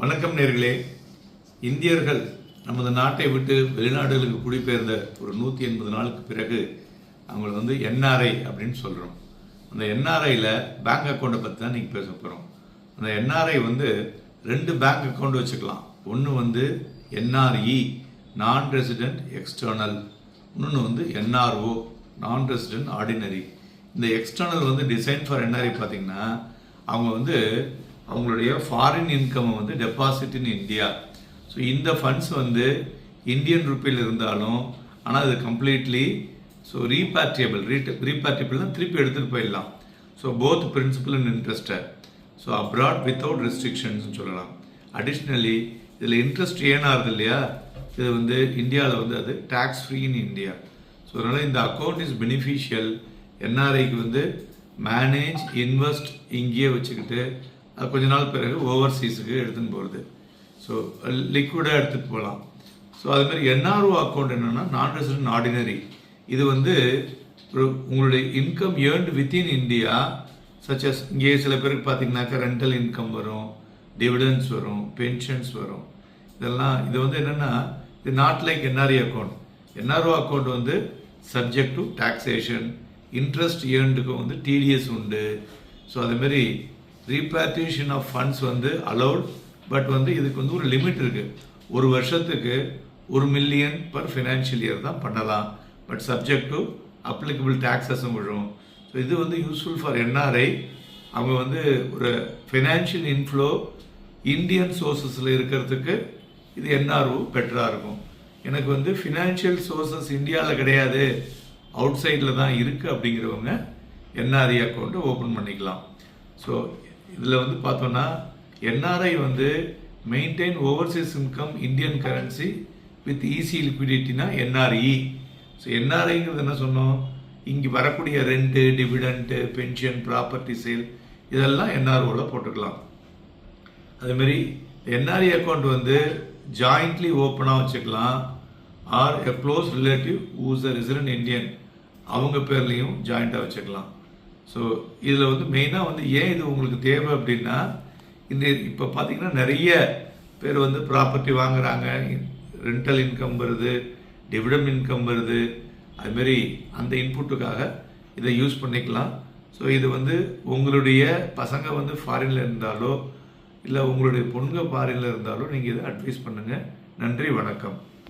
வணக்கம் நேர்களே. இந்தியர்கள் நமது நாட்டை விட்டு வெளிநாடுகளுக்கு குடிபெயர்ந்த ஒரு 180 நாளுக்கு பிறகு அவங்களை என்ஆர்ஐ அப்படின்னு சொல்கிறோம். அந்த என்ஆர்ஐயில் பேங்க் அக்கௌண்ட்டை பற்றி தான் நீங்கள் பேச போகிறோம். அந்த என்ஆர்ஐ 2 பேங்க் அக்கௌண்ட் வச்சுக்கலாம். ஒன்று என்ஆர்இ நான் ரெசிடென்ட் எக்ஸ்டர்னல், இன்னொன்று என்ஆர்ஓ நான் ரெசிடென்ட் ஆர்டினரி. இந்த எக்ஸ்டர்னல் டிசைன் ஃபார் என்ஆர்ஐ பார்த்தீங்கன்னா அவங்க அவங்களுடைய foreign income deposit in India. So இந்த ஃபண்ட்ஸ் இந்தியன் ருப்பியில் இருந்தாலும் ஆனால் அது கம்ப்ளீட்லி ரீபேட்ரியபிள்னா திருப்பி எடுத்துகிட்டு போயிடலாம். ஸோ போத் பிரின்சிபல் அண்ட் இன்ட்ரெஸ்ட்டை ஸோ அப்ராட் வித்தவுட் ரெஸ்ட்ரிக்ஷன்ஸ்னு சொல்லலாம். அடிஷ்னலி இதில் இன்ட்ரெஸ்ட் ஏனாகுது இல்லையா, இது இந்தியாவில் அது tax free in India. So அதனால் இந்த அக்கௌண்ட் இஸ் பெனிஃபிஷியல். என்ஆர்ஐக்கு மேனேஜ் இன்வெஸ்ட் இங்கேயே வச்சுக்கிட்டு அது கொஞ்ச நாள் பிறகு ஓவர்சீஸுக்கு எடுத்துன்னு போகிறது. ஸோ லிக்விடாக எடுத்துகிட்டு போகலாம். ஸோ அதுமாதிரி என்ஆர்ஓ அக்கௌண்ட் என்னென்னா நான் ரெசிடென்ட் ஆர்டினரி. இது உங்களுடைய income earned within India such as இங்கே சில பேருக்கு பார்த்தீங்கன்னாக்கா ரெண்டல் இன்கம் வரும், டிவிடெண்ட்ஸ் வரும், பென்ஷன்ஸ் வரும். இதெல்லாம் இது என்னென்னா இது not like NRE account. NRO account subject to taxation, interest ஏர்ன்டுக்கும் டிடிஎஸ் உண்டு. ஸோ அதுமாரி repatriation of funds allowed. But இதுக்கு ஒரு லிமிட் இருக்குது. ஒரு வருஷத்துக்கு 1 மில்லியன் பர் ஃபினான்ஷியல் இயர் தான் பண்ணலாம். பட் சப்ஜெக்ட் டு அப்ளிகபிள் டேக்ஸஸும் விழும். ஸோ இது யூஸ்ஃபுல் ஃபார் என்ஆர்ஐ. அவங்க ஒரு ஃபினான்ஷியல் இன்ஃப்ளோ இந்தியன் சோர்ஸஸில் இருக்கிறதுக்கு இது என்ஆர்ஓ பெட்டராக இருக்கும். எனக்கு ஃபினான்ஷியல் சோர்ஸஸ் இந்தியாவில் கிடையாது, அவுட் சைடில் தான் இருக்குது அப்படிங்கிறவங்க என்ஆர்ஐ அக்கௌண்ட்டை ஓப்பன் பண்ணிக்கலாம். ஸோ இதில் பார்த்தோன்னா NRI maintain overseas income Indian currency with easy லிக்விடிட்டினா என்ஆர்இ. ஸோ என்ஆர்ஐங்கிறது என்ன சொன்னோம், இங்கே வரக்கூடிய rent, dividend, pension, property sale இதெல்லாம் என்ஆர்ஓவில் போட்டுக்கலாம். அதுமாரி என்ஆர்இ அக்கௌண்ட் ஜாயிண்ட்லி ஓப்பனாக வச்சுக்கலாம். Or a close relative whose a resident Indian அவங்க பேர்லேயும் ஜாயிண்ட்டாக வச்சுக்கலாம். ஸோ இதில் மெயினாக ஏன் இது உங்களுக்கு தேவை அப்படின்னா, இப்போ பார்த்தீங்கன்னா நிறைய பேர் ப்ராப்பர்ட்டி வாங்குறாங்க, ரெண்டல் இன்கம் வருது, டிவிடெண்ட் இன்கம் வருது. அதுமாரி அந்த இன்புட்டுக்காக இதை யூஸ் பண்ணிக்கலாம். ஸோ இது உங்களுடைய பசங்க ஃபாரினில் இருந்தாலோ இல்லை உங்களுடைய பொண்ணுங்க ஃபாரினில் இருந்தாலோ நீங்கள் இதை அட்வைஸ் பண்ணுங்கள். நன்றி, வணக்கம்.